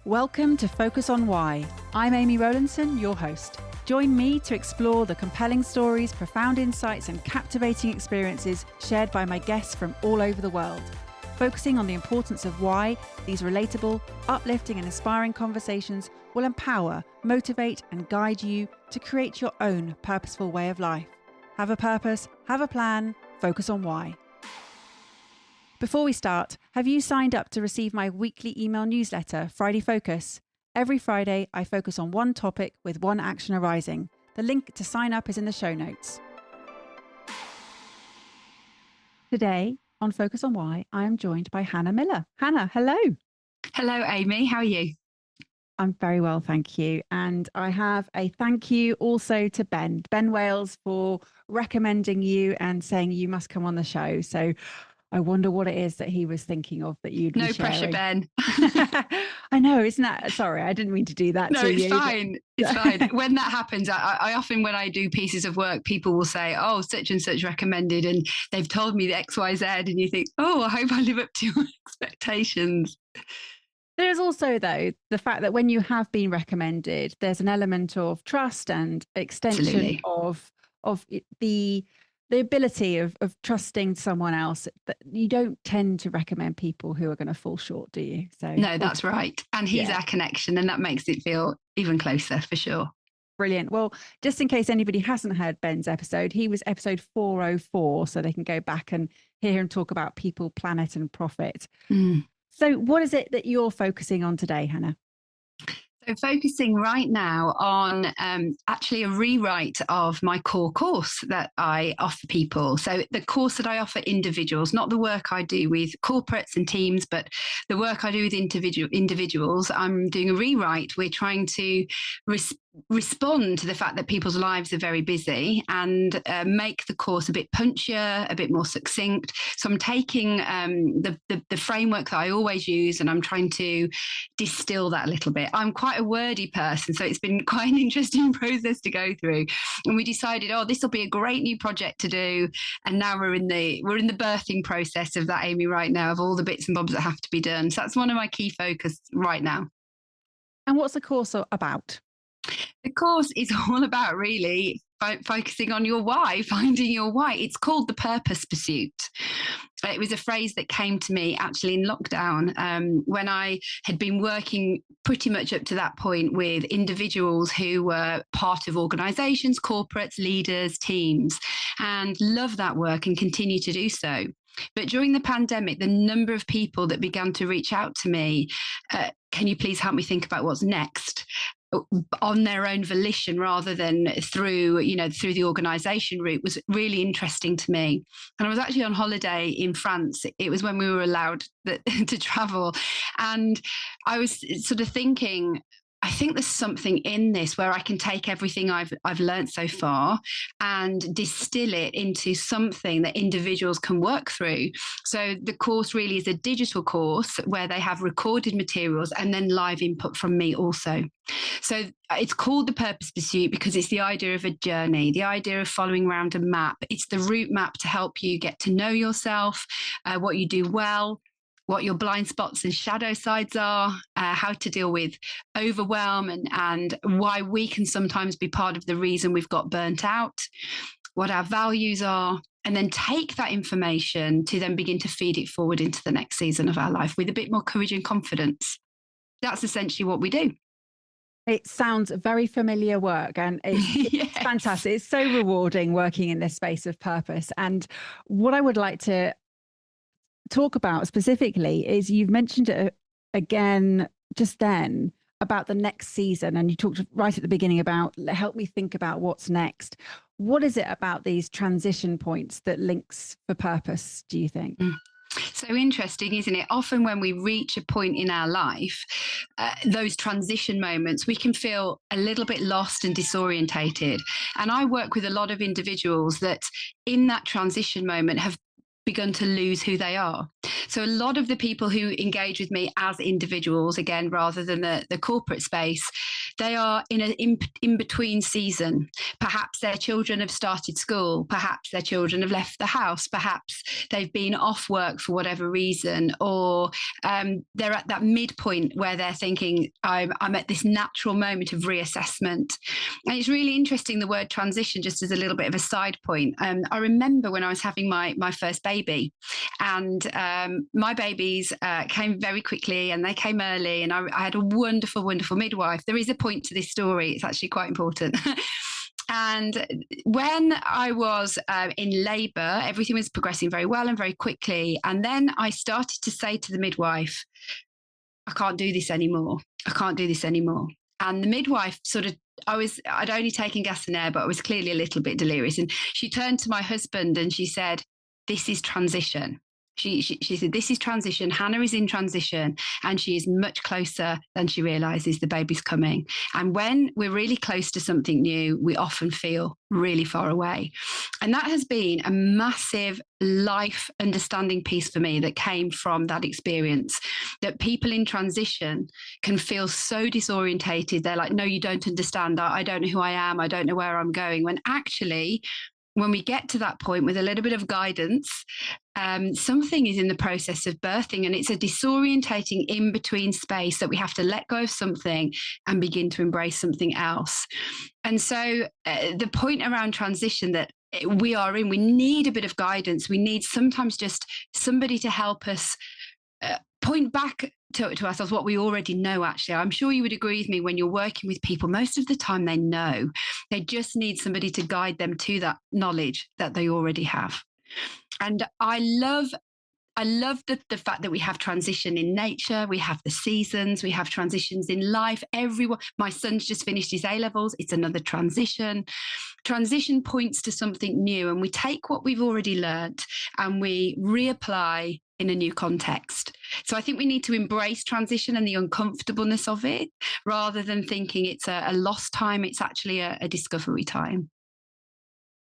Welcome to Focus on Why. I'm Amy Rowlandson, your host. Join me to explore the compelling stories, profound insights, and captivating experiences shared by my guests from all over the world. Focusing on the importance of why, these relatable, uplifting, and inspiring conversations will empower, motivate, and guide you to create your own purposeful way of life. Have a purpose, have a plan, focus on why. Before we start, have you signed up to receive my weekly email newsletter, Friday Focus? Every Friday, I focus on one topic with one action arising. The link to sign up is in the show notes. Today, on Focus on Why, I am joined by Hannah Miller. Hannah, hello. Hello, Amy. How are you? I'm very well, thank you. And I have a thank you also to Ben Wales, for recommending you and saying you must come on the show. So I wonder what it is that he was thinking of that you'd be No sharing. pressure, Ben. I know, isn't that? Sorry, I didn't mean to do that No, to it's you. fine. It's fine. When that happens, I often, when I do pieces of work, people will say, oh, such and such recommended, and they've told me the X, Y, Z, and you think, oh, I hope I live up to your expectations. There's also, though, the fact that when you have been recommended, there's an element of trust and extension Absolutely. of the ability of trusting someone else. That you don't tend to recommend people who are going to fall short, do you? So no, that's right. And he's our connection, and that makes it feel even closer for sure. Brilliant. Well, just in case anybody hasn't heard Ben's episode, he was episode 404, so they can go back and hear him talk about people, planet, and profit. So what is it that you're focusing on today, Hannah? So focusing right now on actually a rewrite of my core course that I offer people. So the course that I offer individuals, not the work I do with corporates and teams, but the work I do with individuals. I'm doing a rewrite. We're trying to respond to the fact that people's lives are very busy and make the course a bit punchier, a bit more succinct. So I'm taking the framework that I always use and I'm trying to distill that a little bit. I'm quite a wordy person, so it's been quite an interesting process to go through. And we decided, oh, this will be a great new project to do. And now we're in the birthing process of that, Amy, right now, of all the bits and bobs that have to be done. So that's one of my key focus right now. And what's the course about? The course is all about really focusing on your why, finding your why. It's called the purpose pursuit. It was a phrase that came to me actually in lockdown when I had been working pretty much up to that point with individuals who were part of organizations, corporates, leaders, teams, and love that work and continue to do so. But during the pandemic, the number of people that began to reach out to me, can you please help me think about what's next? On their own volition rather than through the organization route was really interesting to me. And I was actually on holiday in France. It was when we were allowed to travel. And I was sort of thinking, I think there's something in this where I can take everything I've learned so far and distill it into something that individuals can work through. So the course really is a digital course where they have recorded materials and then live input from me also. So it's called the purpose pursuit because it's the idea of a journey, the idea of following around a map. It's the route map to help you get to know yourself, what you do well, what your blind spots and shadow sides are, how to deal with overwhelm and why we can sometimes be part of the reason we've got burnt out, what our values are, and then take that information to then begin to feed it forward into the next season of our life with a bit more courage and confidence. That's essentially what we do. It sounds very familiar work and it's Yes. Fantastic. It's so rewarding working in this space of purpose. And what I would like to talk about specifically is you've mentioned it again just then about the next season, and you talked right at the beginning about help me think about what's next. What is it about these transition points that links for purpose, do you think? So interesting, isn't it? Often when we reach a point in our life, those transition moments, we can feel a little bit lost and disorientated. And I work with a lot of individuals that in that transition moment have begun to lose who they are. So a lot of the people who engage with me as individuals, again, rather than the corporate space, they are in an in-between season. Perhaps their children have started school. Perhaps their children have left the house. Perhaps they've been off work for whatever reason, or they're at that midpoint where they're thinking, I'm at this natural moment of reassessment. And it's really interesting, the word transition, just as a little bit of a side point. I remember when I was having my first baby, and my babies came very quickly, and they came early, and I had a wonderful, wonderful midwife. There is a point to this story. It's actually quite important. And when I was in labour, everything was progressing very well and very quickly. And then I started to say to the midwife, I can't do this anymore. I can't do this anymore. And the midwife sort of, I'd only taken gas and air, but I was clearly a little bit delirious. And she turned to my husband and she said, this is transition. She said, this is transition. Hannah is in transition, and she is much closer than she realizes the baby's coming. And when we're really close to something new, we often feel really far away. And that has been a massive life understanding piece for me that came from that experience, that people in transition can feel so disorientated. They're like, no, you don't understand. I don't know who I am. I don't know where I'm going. When actually, when we get to that point with a little bit of guidance, something is in the process of birthing, and it's a disorientating in-between space that we have to let go of something and begin to embrace something else. And so the point around transition that we are in, we need a bit of guidance. We need sometimes just somebody to help us point back to ourselves what we already know. Actually, I'm sure you would agree with me, when you're working with people, most of the time they know. They just need somebody to guide them to that knowledge that they already have. And I love the fact that we have transition in nature, we have the seasons, we have transitions in life. Everyone, my son's just finished his A-levels, it's another transition. Transition points to something new, and we take what we've already learned and we reapply in a new context. So I think we need to embrace transition and the uncomfortableness of it, rather than thinking it's a lost time. It's actually a discovery time.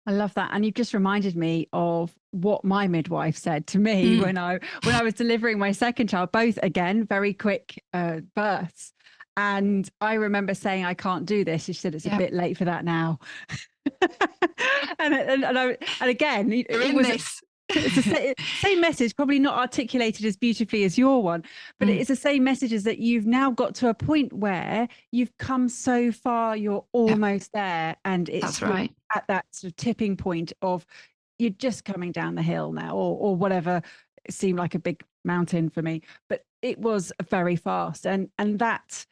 I love that. And you've just reminded me of what my midwife said to me when I was delivering my second child, both, again, very quick births. And I remember saying, I can't do this. She said, it's a bit late for that now. and again, it was this. It's the same message, probably not articulated as beautifully as your one, but it's the same message, as that you've now got to a point where you've come so far, you're almost there. And it's That's right. At that sort of tipping point of you're just coming down the hill now, or whatever. It seemed like a big mountain for me, but it was very fast. And that,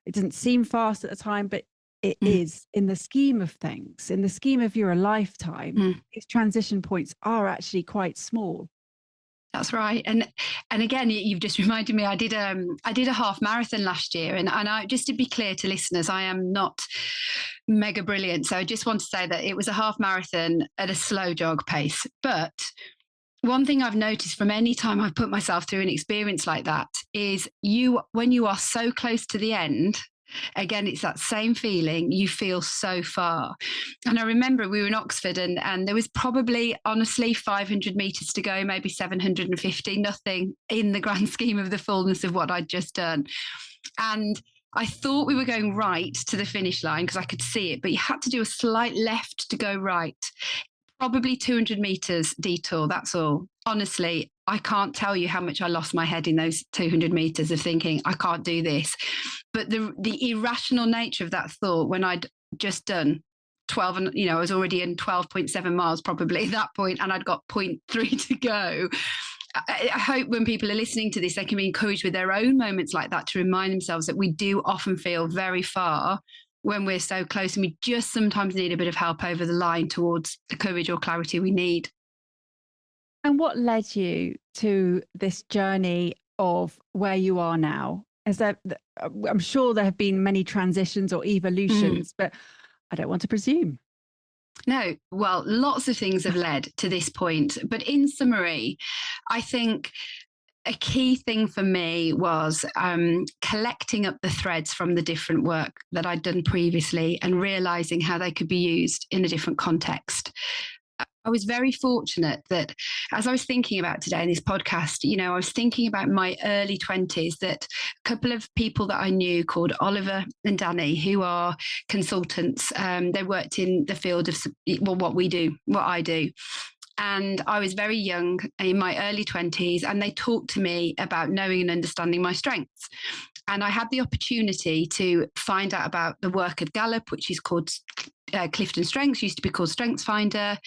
it didn't seem fast at the time, but it is, in the scheme of things, in the scheme of your lifetime, these transition points are actually quite small. That's right. And again, you've just reminded me, I did a half marathon last year, and I, just to be clear to listeners, I am not mega brilliant. So I just want to say that it was a half marathon at a slow jog pace. But one thing I've noticed from any time I've put myself through an experience like that is when you are so close to the end, again, it's that same feeling. You feel so far. And I remember we were in Oxford, and there was probably, honestly, 500 meters to go, maybe 750, nothing in the grand scheme of the fullness of what I'd just done. And I thought we were going right to the finish line because I could see it, but you had to do a slight left to go right. Probably 200 meters detour, that's all. Honestly, I can't tell you how much I lost my head in those 200 meters of thinking, I can't do this. But the irrational nature of that thought, when I'd just done 12, and I was already in 12.7 miles probably at that point, and I'd got 0.3 to go. I hope when people are listening to this, they can be encouraged with their own moments like that, to remind themselves that we do often feel very far when we're so close, and we just sometimes need a bit of help over the line towards the courage or clarity we need. And what led you to this journey of where you are now? I'm sure there have been many transitions or evolutions, but I don't want to presume. No, well, lots of things have led to this point. But in summary, I think a key thing for me was collecting up the threads from the different work that I'd done previously and realizing how they could be used in a different context. I was very fortunate that as I was thinking about today in this podcast, I was thinking about my early 20s, that a couple of people that I knew called Oliver and Danny, who are consultants, they worked in the field of what I do. And I was very young in my early 20s, and they talked to me about knowing and understanding my strengths. And I had the opportunity to find out about the work of Gallup, which is called Clifton Strengths, used to be called StrengthsFinder.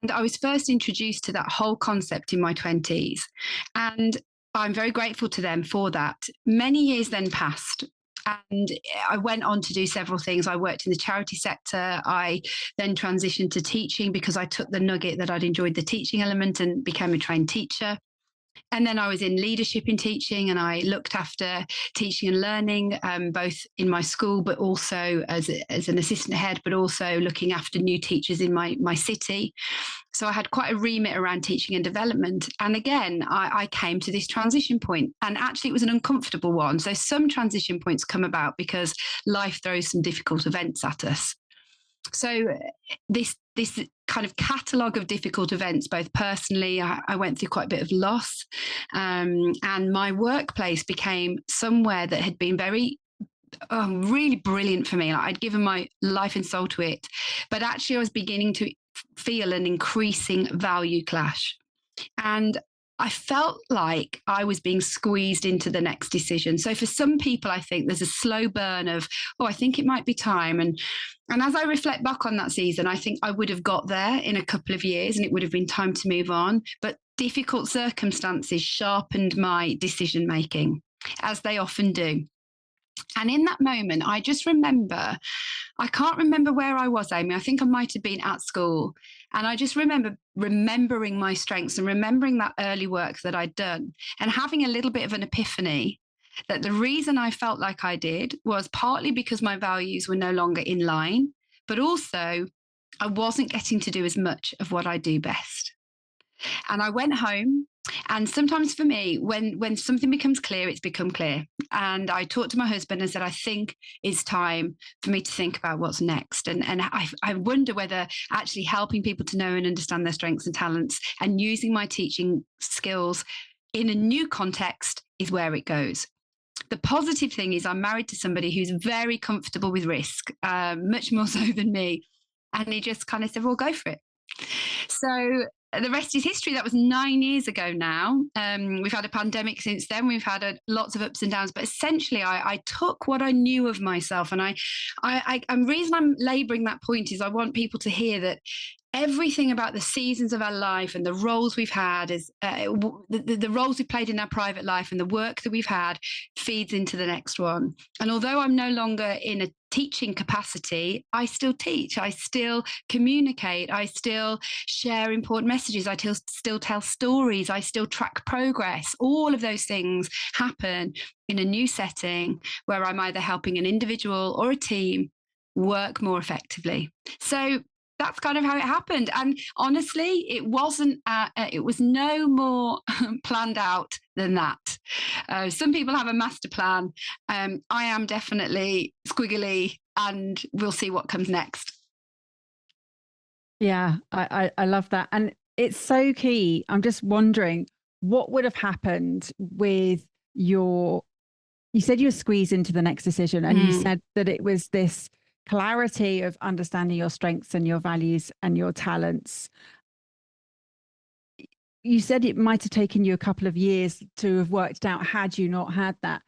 And I was first introduced to that whole concept in my 20s. And I'm very grateful to them for that. Many years then passed. And I went on to do several things. I worked in the charity sector. I then transitioned to teaching because I took the nugget that I'd enjoyed the teaching element and became a trained teacher. And then I was in leadership in teaching, and I looked after teaching and learning, both in my school, but also as an assistant head, but also looking after new teachers in my city. So I had quite a remit around teaching and development. And again, I came to this transition point, and actually it was an uncomfortable one. So some transition points come about because life throws some difficult events at us. So this kind of catalogue of difficult events, both personally, I went through quite a bit of loss, and my workplace became somewhere that had been very really brilliant for me. Like, I'd given my life and soul to it, but actually I was beginning to feel an increasing value clash. And I felt like I was being squeezed into the next decision. So for some people, I think there's a slow burn of, I think it might be time. And as I reflect back on that season, I think I would have got there in a couple of years and it would have been time to move on. But difficult circumstances sharpened my decision making, as they often do. And in that moment, I just remember, I can't remember where I was, Amy. I think I might have been at school. And I just remember remembering my strengths and remembering that early work that I'd done and having a little bit of an epiphany that the reason I felt like I did was partly because my values were no longer in line, but also I wasn't getting to do as much of what I do best. And I went home. And sometimes for me, when something becomes clear, it's become clear. And I talked to my husband and said, I think it's time for me to think about what's next. And I wonder whether actually helping people to know and understand their strengths and talents and using my teaching skills in a new context is where it goes. The positive thing is I'm married to somebody who's very comfortable with risk, much more so than me. And he just kind of said, well, go for it. So the rest is history. That was 9 years ago now. We've had a pandemic since then. We've had lots of ups and downs. But essentially, I took what I knew of myself. And the reason I'm labouring that point is I want people to hear that everything about the seasons of our life and the roles we've had is the roles we've played in our private life and the work that we've had feeds into the next one. And although I'm no longer in a teaching capacity, I still teach, I still communicate, I still share important messages, I still tell stories, I still track progress. All of those things happen in a new setting where I'm either helping an individual or a team work more effectively. So that's kind of how it happened. And honestly, it was no more planned out than that. Some people have a master plan. I am definitely squiggly, and we'll see what comes next. Yeah, I love that. And it's so key. I'm just wondering what would have happened with you said you were squeezed into the next decision, and you said that it was this clarity of understanding your strengths and your values and your talents. You said it might have taken you a couple of years to have worked out had you not had that.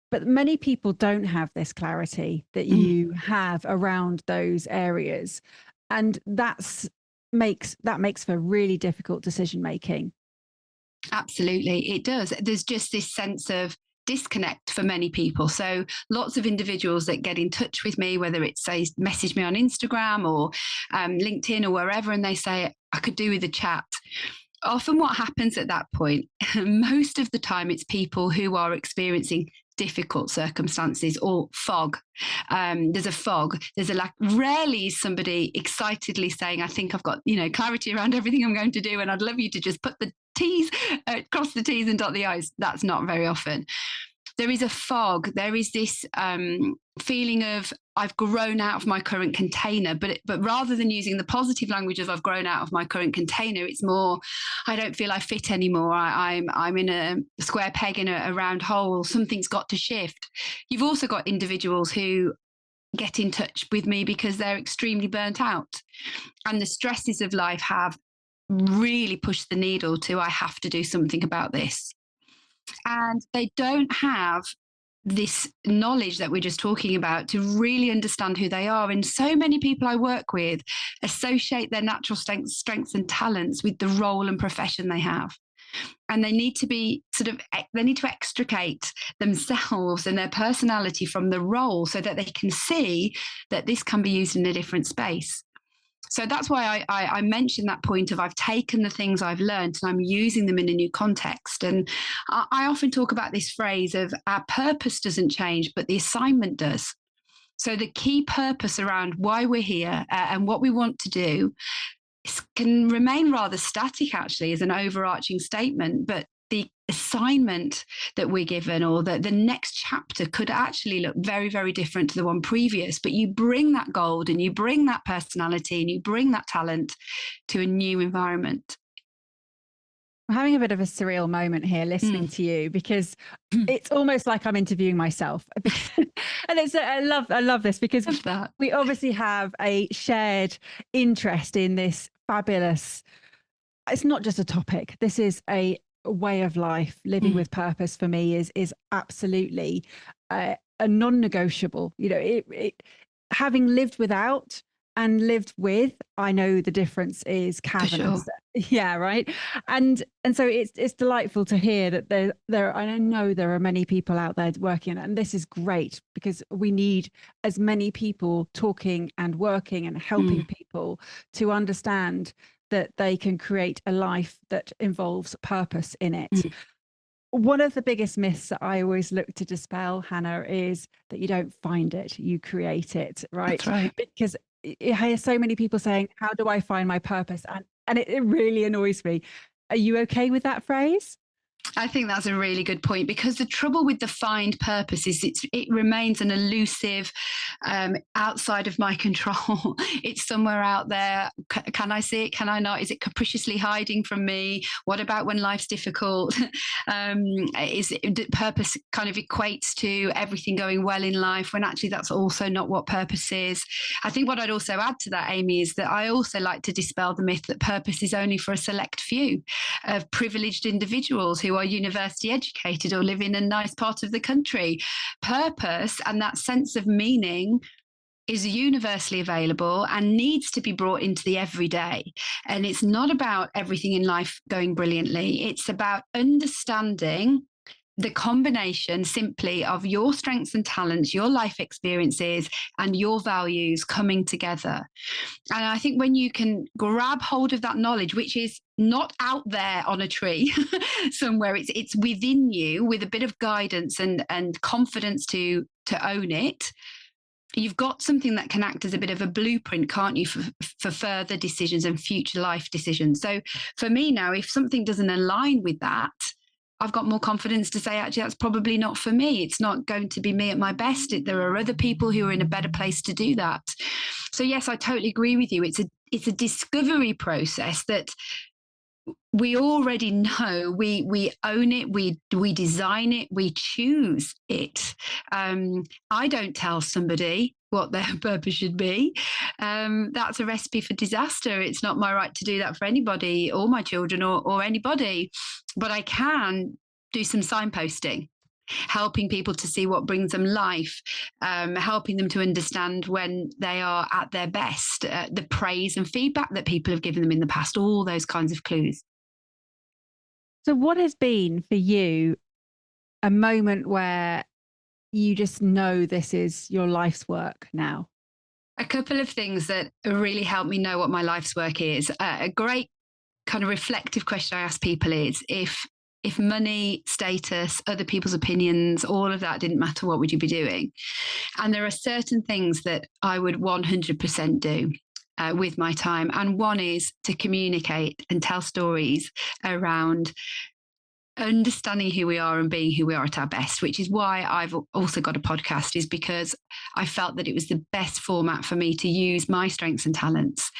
But many people don't have this clarity that you have around those areas. And that makes for really difficult decision making. Absolutely, it does. There's just this sense of disconnect for many people. So lots of individuals that get in touch with me, whether it's say message me on Instagram or LinkedIn or wherever, and they say, I could do with a chat. Often what happens at that point, most of the time it's people who are experiencing difficult circumstances or fog. There's a fog. There's a lack. Rarely is somebody excitedly saying, I think I've got, clarity around everything I'm going to do, and I'd love you to just put the T's, cross the T's and dot the I's. That's not very often. there is a fog. There is this feeling of I've grown out of my current container, but rather than using the positive language of I've grown out of my current container, it's more I don't feel I fit anymore. I'm in a square peg in a round hole. Something's got to shift. You've also got individuals who get in touch with me because they're extremely burnt out, and the stresses of life have really pushed the needle to I have to do something about this. And they don't have this knowledge that we're just talking about to really understand who they are. And so many people I work with associate their natural strengths and talents with the role and profession they have. And they need to be they need to extricate themselves and their personality from the role so that they can see that this can be used in a different space. So that's why I mentioned that point of I've taken the things I've learned and I'm using them in a new context. And I often talk about this phrase of our purpose doesn't change, but the assignment does. So the key purpose around why we're here and what we want to do can remain rather static, actually, as an overarching statement. But the assignment that we're given or the next chapter could actually look very, very different to the one previous. But you bring that gold and you bring that personality and you bring that talent to a new environment. I'm having a bit of a surreal moment here listening to you, because it's almost like I'm interviewing myself. And I love this because we obviously have a shared interest in this fabulous, it's not just a topic, this is a way of life. Living with purpose for me is absolutely a non-negotiable. You know, having lived without and lived with, I know the difference is cavernous. Sure. Yeah, right. And so it's delightful to hear that there I know there are many people out there working, and this is great because we need as many people talking and working and helping people to understand that they can create a life that involves purpose in it. One of the biggest myths that I always look to dispel, Hannah, is that you don't find it, you create it, right? That's right. Because I hear so many people saying, how do I find my purpose? And it really annoys me. Are you okay with that phrase? I think that's a really good point, because the trouble with defined purpose is it remains an elusive, outside of my control. It's somewhere out there. Can I see it? Can I not? Is it capriciously hiding from me? What about when life's difficult? Purpose kind of equates to everything going well in life, when actually that's also not what purpose is. I think what I'd also add to that, Amy, is that I also like to dispel the myth that purpose is only for a select few of privileged individuals who are university educated or live in a nice part of the country. Purpose and that sense of meaning is universally available and needs to be brought into the everyday. And it's not about everything in life going brilliantly. It's about understanding the combination simply of your strengths and talents, your life experiences, and your values coming together. And I think when you can grab hold of that knowledge, which is not out there on a tree somewhere, it's within you with a bit of guidance and confidence to own it, you've got something that can act as a bit of a blueprint, can't you, for further decisions and future life decisions. So for me now, if something doesn't align with that, I've got more confidence to say, actually, that's probably not for me. It's not going to be me at my best. There are other people who are in a better place to do that. So yes, I totally agree with you. It's a discovery process that we already know. We own it. We design it. We choose it. I don't tell somebody what their purpose should be. That's a recipe for disaster. It's not my right to do that for anybody or my children or anybody. But I can do some signposting, helping people to see what brings them life, helping them to understand when they are at their best, the praise and feedback that people have given them in the past, all those kinds of clues. So what has been for you a moment where you just know this is your life's work now? A couple of things that really helped me know what my life's work is. A great kind of reflective question I ask people is, if money, status, other people's opinions, all of that didn't matter, what would you be doing? And there are certain things that I would 100% do with my time. And one is to communicate and tell stories around understanding who we are and being who we are at our best, which is why I've also got a podcast, is because I felt that it was the best format for me to use my strengths and talents.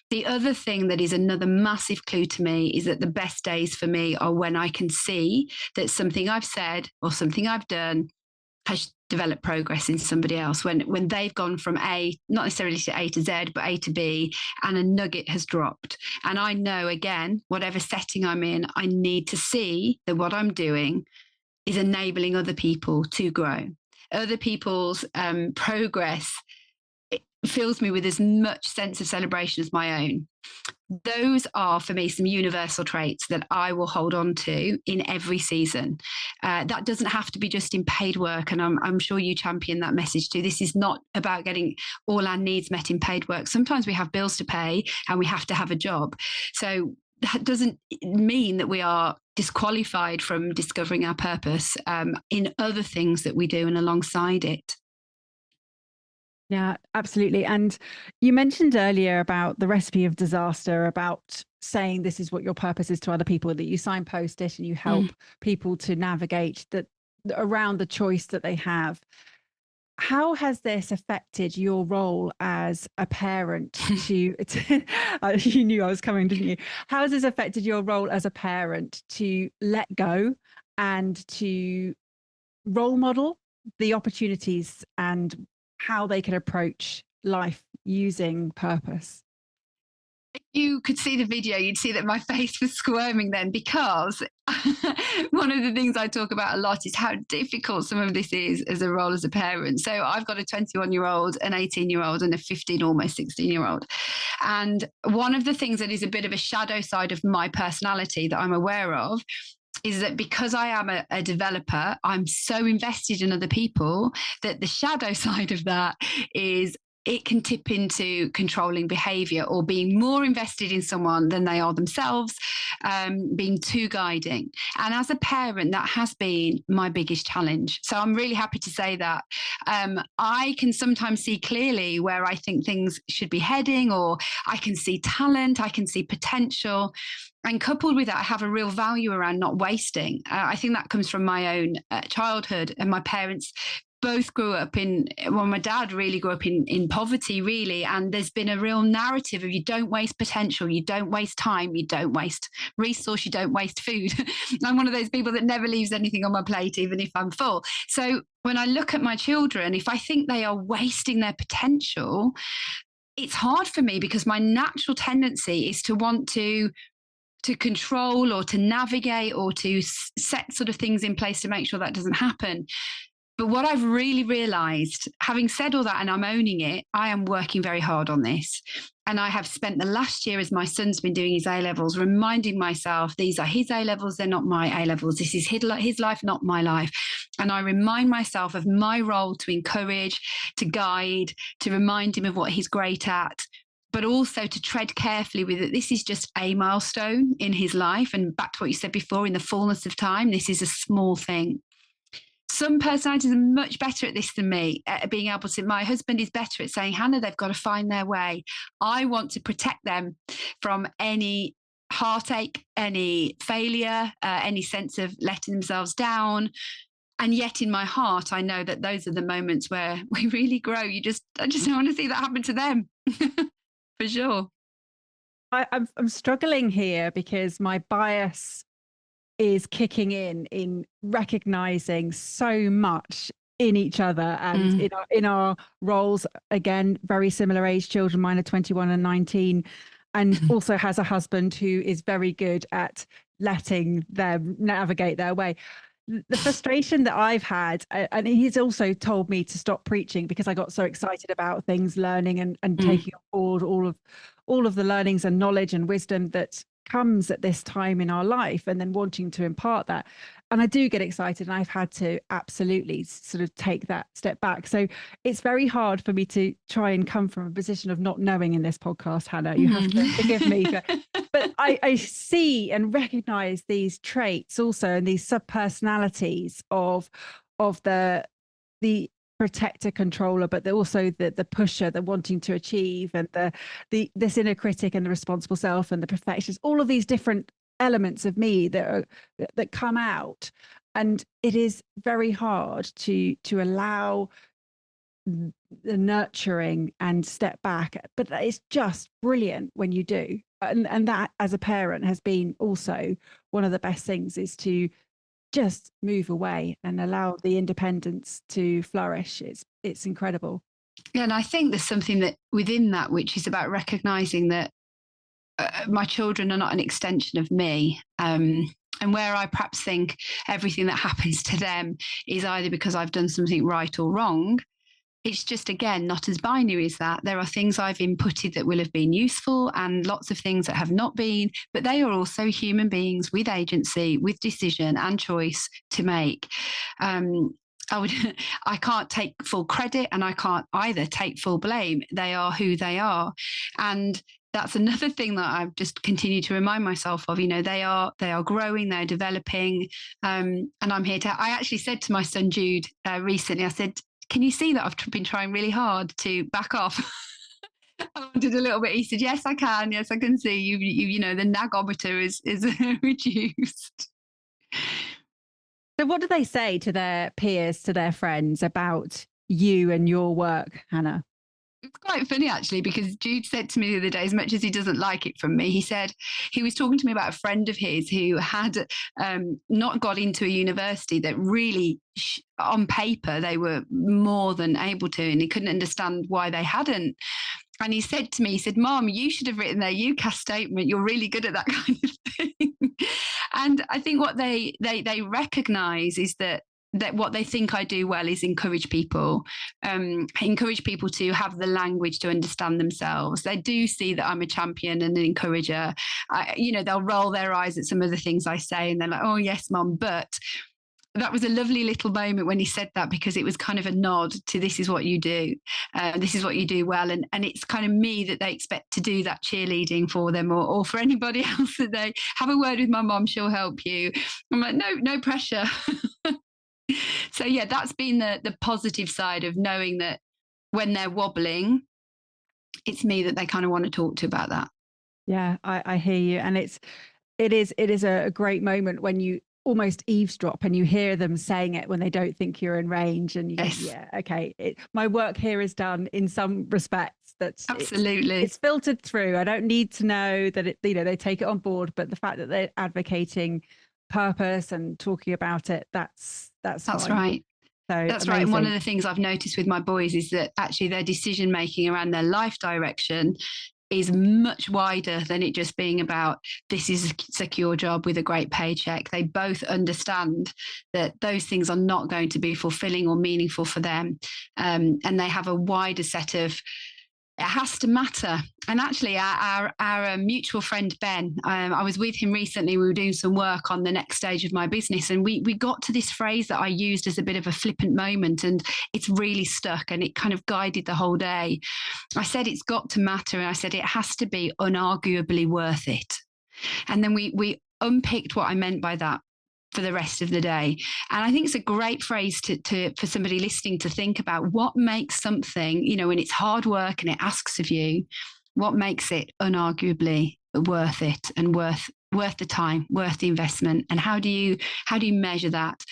The other thing that is another massive clue to me is that the best days for me are when I can see that something I've said or something I've done has developed progress in somebody else, when they've gone from A, not necessarily to A to Z, but A to B, and a nugget has dropped. And I know, again, whatever setting I'm in, I need to see that what I'm doing is enabling other people to grow. Other people's progress, it fills me with as much sense of celebration as my own. Those are, for me, some universal traits that I will hold on to in every season. That doesn't have to be just in paid work. And I'm sure you champion that message too. This is not about getting all our needs met in paid work. Sometimes we have bills to pay and we have to have a job. So that doesn't mean that we are disqualified from discovering our purpose in other things that we do and alongside it. Yeah, absolutely. And you mentioned earlier about the recipe of disaster, about saying this is what your purpose is to other people, that you signpost it and you help people to navigate that around the choice that they have. How has this affected your role as a parent to you knew I was coming, didn't you? How has this affected your role as a parent to let go and to role model the opportunities and how they can approach life using purpose? If you could see the video, you'd see that my face was squirming then, because one of the things I talk about a lot is how difficult some of this is as a role as a parent. So I've got a 21-year-old, an 18-year-old, and a 15, almost 16-year-old. And one of the things that is a bit of a shadow side of my personality that I'm aware of is that because I am a developer, I'm so invested in other people that the shadow side of that is it can tip into controlling behavior or being more invested in someone than they are themselves, being too guiding. And as a parent, that has been my biggest challenge. So I'm really happy to say that I can sometimes see clearly where I think things should be heading, or I can see talent, I can see potential. And coupled with that, I have a real value around not wasting. I think that comes from my own childhood, and my parents both grew up my dad really grew up in poverty, really. And there's been a real narrative of you don't waste potential, you don't waste time, you don't waste resource, you don't waste food. I'm one of those people that never leaves anything on my plate, even if I'm full. So when I look at my children, if I think they are wasting their potential, it's hard for me, because my natural tendency is to want to control or to navigate or to set sort of things in place to make sure that doesn't happen. But what I've really realized, having said all that, and I'm owning it, I am working very hard on this. And I have spent the last year, as my son's been doing his A-levels, reminding myself, these are his A-levels, they're not my A-levels. This is his life, not my life. And I remind myself of my role to encourage, to guide, to remind him of what he's great at, but also to tread carefully with it. This is just a milestone in his life. And back to what you said before, in the fullness of time, this is a small thing. Some personalities are much better at this than me, at being able to. My husband is better at saying, Hannah, they've got to find their way. I want to protect them from any heartache, any failure, any sense of letting themselves down. And yet in my heart, I know that those are the moments where we really grow. I just don't want to see that happen to them. For sure. I'm struggling here because my bias is kicking in recognizing so much in each other and in our roles. Again, very similar age children. Mine are 21 and 19, and also has a husband who is very good at letting them navigate their way. The frustration that I've had, and he's also told me to stop preaching because I got so excited about things, learning and taking on board all of the learnings and knowledge and wisdom that comes at this time in our life, and then wanting to impart that. And I do get excited, and I've had to absolutely sort of take that step back. So it's very hard for me to try and come from a position of not knowing in this podcast, Hannah. You have to forgive me. But I see and recognize these traits also, and these sub-personalities of the protector, controller, but also the pusher, the wanting to achieve, and this inner critic, and the responsible self, and the perfectionist. All of these different elements of me that come out, and it is very hard to allow the nurturing and step back, but it's just brilliant when you do. And that, as a parent, has been also one of the best things, is to just move away and allow the independence to flourish. It's incredible. Yeah, and I think there's something that within that, which is about recognizing that my children are not an extension of me. And where I perhaps think everything that happens to them is either because I've done something right or wrong, it's just, again, not as binary as that. There are things I've inputted that will have been useful and lots of things that have not been, but they are also human beings with agency, with decision and choice to make. I can't take full credit, and I can't either take full blame. They are who they are. And that's another thing that I've just continued to remind myself of. They are growing, they're developing. And I'm here I actually said to my son Jude recently, I said, can you see that I've been trying really hard to back off? I wanted a little bit. He said, yes, I can. Yes, I can see you the nagometer is reduced. So what do they say to their peers, to their friends about you and your work, Hannah? It's quite funny, actually, because Jude said to me the other day, as much as he doesn't like it from me, he said he was talking to me about a friend of his who had not got into a university that really, on paper, they were more than able to, and he couldn't understand why they hadn't. And he said to me, he said, Mom, you should have written their UCAS statement. You're really good at that kind of thing. And I think what they recognize is that what they think I do well is encourage people to have the language to understand themselves. They do see that I'm a champion and an encourager. They'll roll their eyes at some of the things I say, and they're like, oh, yes, Mum. But that was a lovely little moment when he said that, because it was kind of a nod to, this is what you do. This is what you do well. And it's kind of me that they expect to do that cheerleading for them, or for anybody else that they have a word with my mom, she'll help you. I'm like, no pressure. So yeah, that's been the positive side of knowing that when they're wobbling, it's me that they kind of want to talk to about that. Yeah, I hear you. And it is a great moment when you almost eavesdrop and you hear them saying it when they don't think you're in range, and you Yes. think, yeah, okay, my work here is done in some respects. That's absolutely, it's filtered through. I don't need to know that they take it on board, but the fact that they're advocating purpose and talking about it, that's fine. Right. So that's amazing. right. And one of the things I've noticed with my boys is that actually their decision making around their life direction is much wider than it just being about, this is a secure job with a great paycheck. They both understand that those things are not going to be fulfilling or meaningful for them. And they have a wider set of, it has to matter. And actually our mutual friend, Ben, I was with him recently. We were doing some work on the next stage of my business, and we got to this phrase that I used as a bit of a flippant moment, and it's really stuck, and it kind of guided the whole day. I said, it's got to matter. And I said, it has to be unarguably worth it. And then we unpicked what I meant by that for the rest of the day. And I think it's a great phrase for somebody listening to think about, what makes something, when it's hard work and it asks of you, what makes it unarguably worth it and worth the time, worth the investment, and how do you measure that?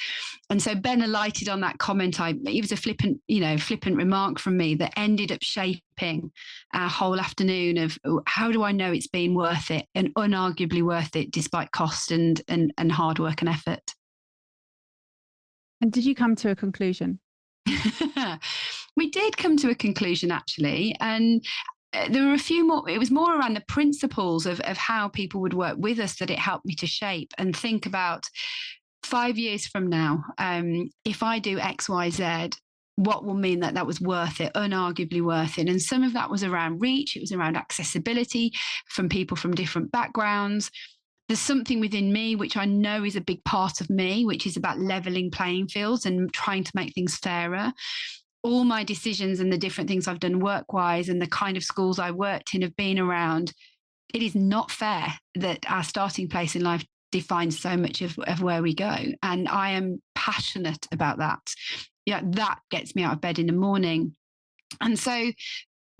And so Ben alighted on that comment. It was a flippant remark from me that ended up shaping our whole afternoon of, how do I know it's been worth it and unarguably worth it despite cost and hard work and effort. And did you come to a conclusion? We did come to a conclusion, actually. And there were a few more. It was more around the principles of how people would work with us that it helped me to shape and think about 5 years from now. If I do X, Y, Z, what will mean that was worth it, unarguably worth it. And some of that was around reach. It was around accessibility from people from different backgrounds. There's something within me, which I know is a big part of me, which is about leveling playing fields and trying to make things fairer. All my decisions and the different things I've done work-wise and the kind of schools I worked in have been around, it is not fair that our starting place in life defines so much of where we go. And I am passionate about that. Yeah, that gets me out of bed in the morning. And so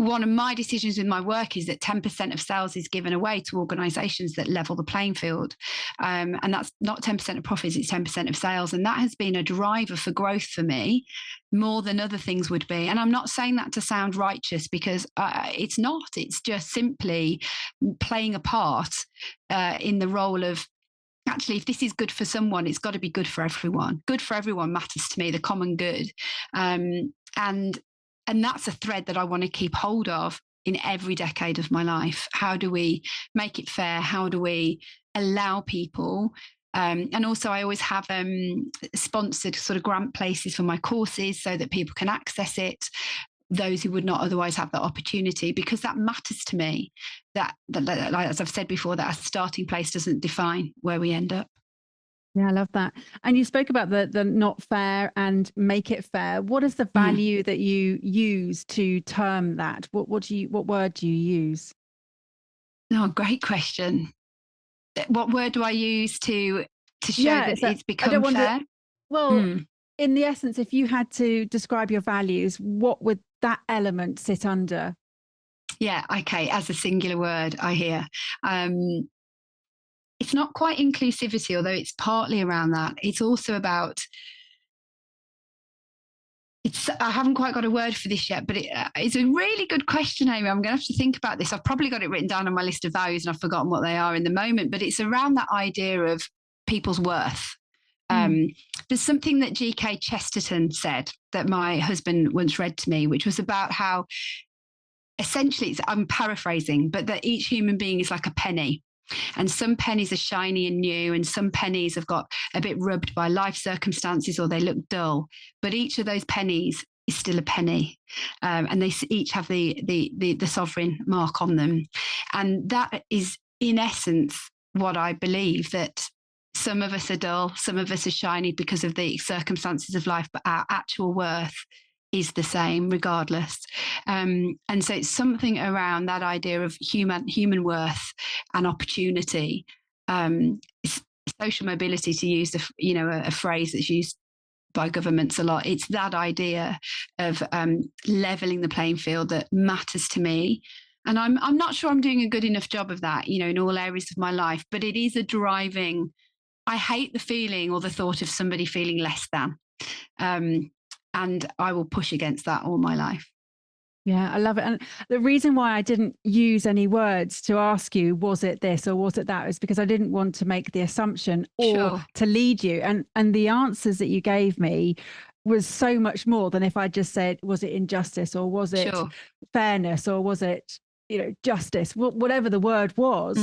one of my decisions with my work is that 10% of sales is given away to organisations that level the playing field. And that's not 10% of profits, it's 10% of sales. And that has been a driver for growth for me more than other things would be. And I'm not saying that to sound righteous, because it's not. It's just simply playing a part in the role of, actually, if this is good for someone, it's got to be good for everyone. Good for everyone matters to me, the common good. And that's a thread that I want to keep hold of in every decade of my life. How do we make it fair? How do we allow people? And also, I always have sponsored sort of grant places for my courses so that people can access it, those who would not otherwise have that opportunity, because that matters to me. That as I've said before, that a starting place doesn't define where we end up. Yeah, I love that. And you spoke about the not fair and make it fair. What is the value that you use to term that? What word do you use? Oh, great question. What word do I use to show that it's become fair? In the essence, if you had to describe your values, what would that element sit under? Yeah, okay, as a singular word, I hear. It's not quite inclusivity, although it's partly around that. It's also about, I haven't quite got a word for this yet, but it's a really good question, Amy. I'm going to have to think about this. I've probably got it written down on my list of values and I've forgotten what they are in the moment, but it's around that idea of people's worth. There's something that G.K. Chesterton said that my husband once read to me, which was about how, essentially, I'm paraphrasing, but that each human being is like a penny. And some pennies are shiny and new, and some pennies have got a bit rubbed by life circumstances or they look dull. But each of those pennies is still a penny, and they each have the sovereign mark on them. And that is, in essence, what I believe, that some of us are dull, some of us are shiny because of the circumstances of life, but our actual worth is the same regardless. And so it's something around that idea of human worth and opportunity. Social mobility, to use a phrase that's used by governments a lot. It's that idea of leveling the playing field that matters to me. And I'm not sure I'm doing a good enough job of that, in all areas of my life, but it is a driving. I hate the feeling or the thought of somebody feeling less than. And I will push against that all my life. Yeah, I love it. And the reason why I didn't use any words to ask you, was it this or was it that, is because I didn't want to make the assumption or to lead you. And the answers that you gave me was so much more than if I just said, was it injustice or was it fairness or was it, justice, whatever the word was.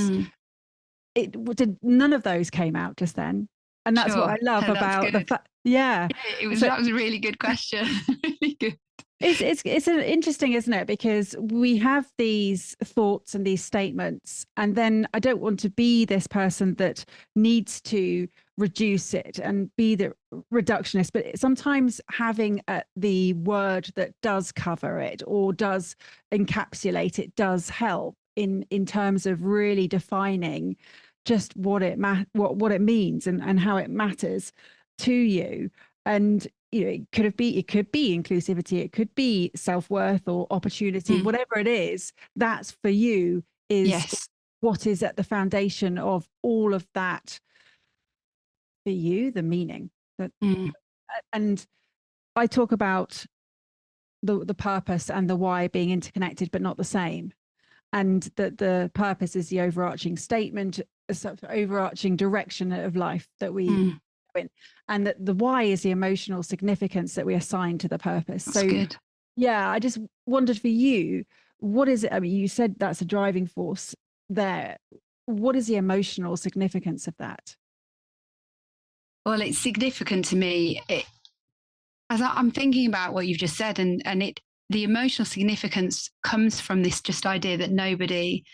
None of those came out just then. And that's what I love about the fact. Yeah, that was a really good question. Really good. It's interesting, isn't it? Because we have these thoughts and these statements, and then I don't want to be this person that needs to reduce it and be the reductionist, but sometimes having the word that does cover it or does encapsulate it does help in terms of really defining just what it means and how it matters to you. And it could be inclusivity, it could be self-worth or opportunity, whatever it is. That's for you is what is at the foundation of all of that for you, the meaning. And I talk about the purpose and the why being interconnected but not the same, and that the purpose is the overarching statement, a sort of overarching direction of life that we go in, and that the why is the emotional significance that we assign to the purpose. That's good. Yeah, I just wondered for you, what is it? I mean, you said that's a driving force there. What is the emotional significance of that? Well, it's significant to me. As I'm thinking about what you've just said, and the emotional significance comes from this just idea that nobody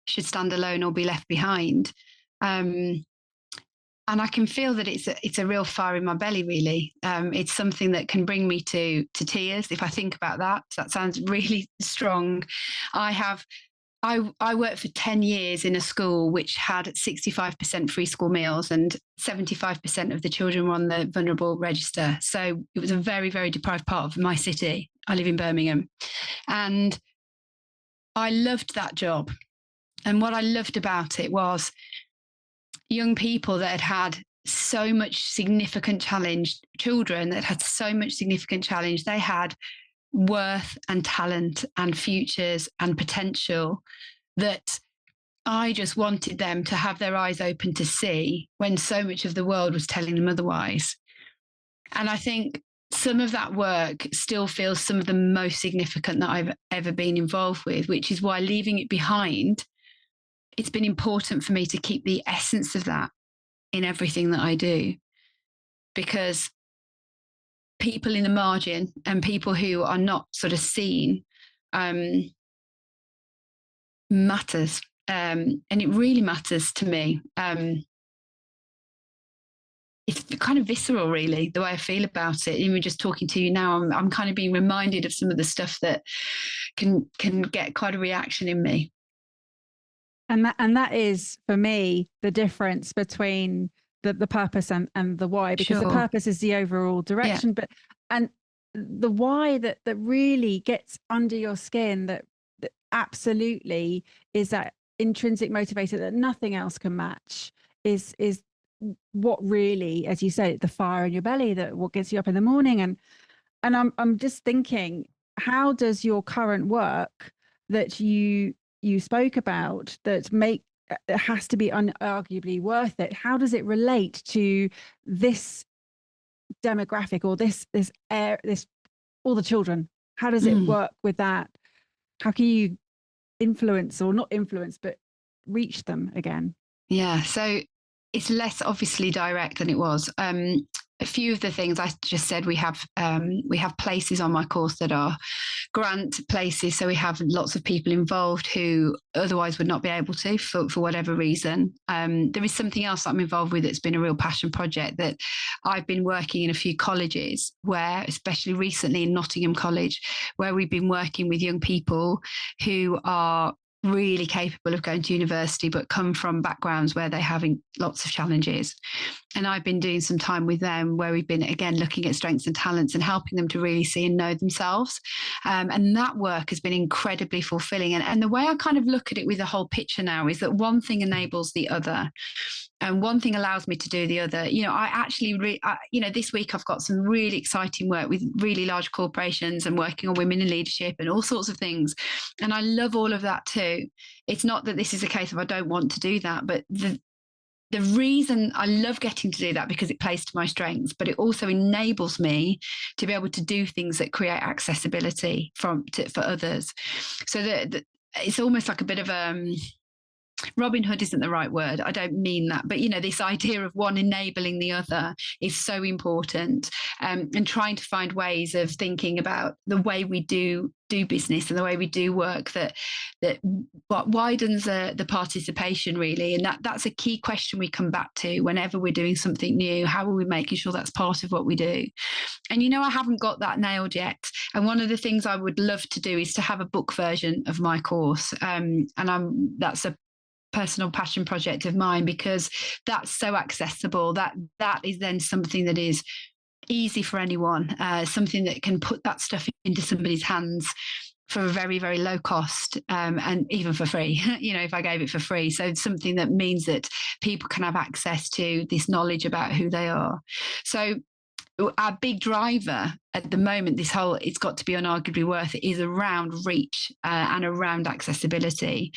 should stand alone or be left behind. And I can feel that it's a real fire in my belly, really. It's something that can bring me to tears if I think about that. That sounds really strong. I worked for 10 years in a school which had 65% free school meals and 75% of the children were on the vulnerable register. So it was a very, very deprived part of my city. I live in Birmingham. And I loved that job. And what I loved about it was young people that had had so much significant challenge, children that had so much significant challenge. They had worth and talent and futures and potential that I just wanted them to have their eyes open to see when so much of the world was telling them otherwise. And I think some of that work still feels some of the most significant that I've ever been involved with, which is why leaving it behind, it's been important for me to keep the essence of that in everything that I do, because people in the margin and people who are not sort of seen matters. And it really matters to me. It's kind of visceral, really, the way I feel about it. Even just talking to you now, I'm kind of being reminded of some of the stuff that can get quite a reaction in me. And that is, for me, the difference between the purpose and the why, because the purpose is the overall direction, but and the why that really gets under your skin, that absolutely is that intrinsic motivator that nothing else can match, is what really, as you say, the fire in your belly, that what gets you up in the morning. And I'm just thinking, how does your current work that you spoke about, that it has to be unarguably worth it, how does it relate to this demographic, or this all the children? How does it work with that? How can you influence, or not influence, but reach them again? Yeah, so it's less obviously direct than it was. A few of the things I just said, we have places on my course that are grant places. So we have lots of people involved who otherwise would not be able to for whatever reason. There is something else that I'm involved with that's been a real passion project, that I've been working in a few colleges where, especially recently in Nottingham College, where we've been working with young people who are really capable of going to university, but come from backgrounds where they're having lots of challenges. And I've been doing some time with them where we've been, again, looking at strengths and talents and helping them to really see and know themselves. And that work has been incredibly fulfilling. And the way I kind of look at it with the whole picture now is that one thing enables the other. And one thing allows me to do the other. I actually, this week I've got some really exciting work with really large corporations and working on women in leadership and all sorts of things. And I love all of that too. It's not that this is a case of I don't want to do that, but the reason I love getting to do that, because it plays to my strengths, but it also enables me to be able to do things that create accessibility for others. So that it's almost like a bit of Robin Hood isn't the right word. I don't mean that. But, this idea of one enabling the other is so important. And trying to find ways of thinking about the way we do business and the way we do work that widens the participation, really. And that's a key question we come back to whenever we're doing something new. How are we making sure that's part of what we do? And, I haven't got that nailed yet. And one of the things I would love to do is to have a book version of my course. That's a personal passion project of mine, because that's so accessible, that is then something that is easy for anyone, something that can put that stuff into somebody's hands for a very, very low cost, and even for free, if I gave it for free. So it's something that means that people can have access to this knowledge about who they are. So our big driver at the moment, it's got to be unarguably worth it, is around reach and around accessibility.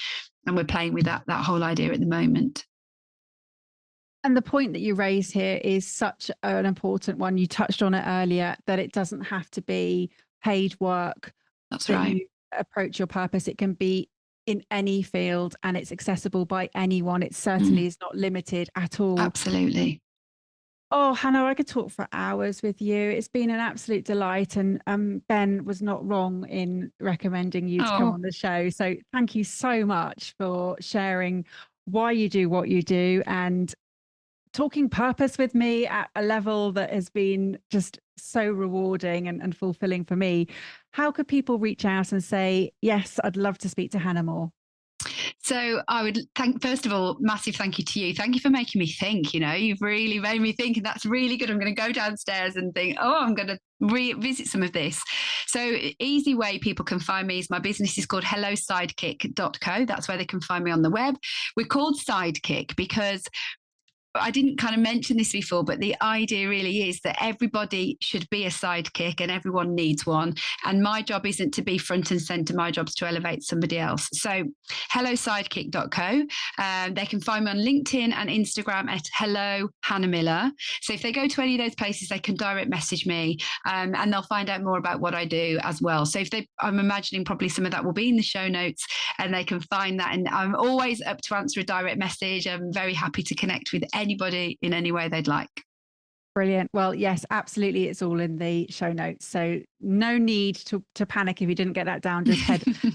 And we're playing with that whole idea at the moment. And the point that you raise here is such an important one. You touched on it earlier, that it doesn't have to be paid work. That's right. You approach your purpose. It can be in any field, and it's accessible by anyone. It certainly is not limited at all. Absolutely. Oh, Hannah, I could talk for hours with you. It's been an absolute delight. And Ben was not wrong in recommending you to come on the show. So thank you so much for sharing why you do what you do, and talking purpose with me at a level that has been just so rewarding and fulfilling for me. How could people reach out and say, yes, I'd love to speak to Hannah more? So I would first of all, massive thank you to you. Thank you for making me think. You've really made me think, and that's really good. I'm going to go downstairs and think, I'm going to revisit some of this. So easy way people can find me is my business is called hellosidekick.co. That's where they can find me on the web. We're called Sidekick because I didn't kind of mention this before, but the idea really is that everybody should be a sidekick and everyone needs one. And my job isn't to be front and center. My job's to elevate somebody else. So hellosidekick.co. They can find me on LinkedIn and Instagram at Hello Hannah Miller. So if they go to any of those places, they can direct message me and they'll find out more about what I do as well. So I'm imagining probably some of that will be in the show notes and they can find that. And I'm always up to answer a direct message. I'm very happy to connect with anybody in any way they'd like. Brilliant. Well, yes, absolutely. It's all in the show notes. So no need to panic if you didn't get that down. Just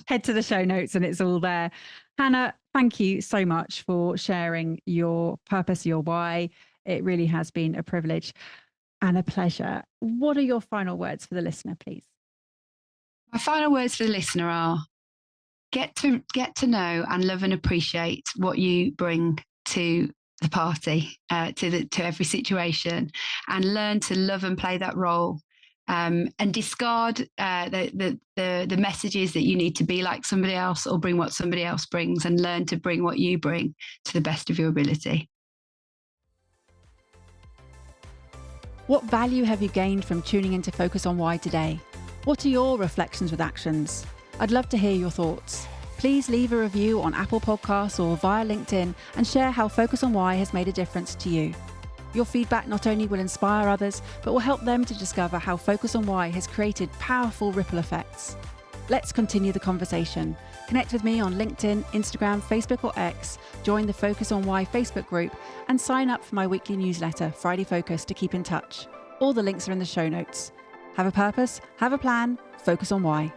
head to the show notes and it's all there. Hannah, thank you so much for sharing your purpose, your why. It really has been a privilege and a pleasure. What are your final words for the listener, please? My final words for the listener are get to know and love and appreciate what you bring to the party, to every situation, and learn to love and play that role, and discard the messages that you need to be like somebody else or bring what somebody else brings, and learn to bring what you bring to the best of your ability. What value have you gained from tuning into Focus on Why today? What are your reflections with actions? I'd love to hear your thoughts. Please leave a review on Apple Podcasts or via LinkedIn and share how Focus on Why has made a difference to you. Your feedback not only will inspire others, but will help them to discover how Focus on Why has created powerful ripple effects. Let's continue the conversation. Connect with me on LinkedIn, Instagram, Facebook or X, join the Focus on Why Facebook group and sign up for my weekly newsletter, Friday Focus, to keep in touch. All the links are in the show notes. Have a purpose, have a plan, focus on why.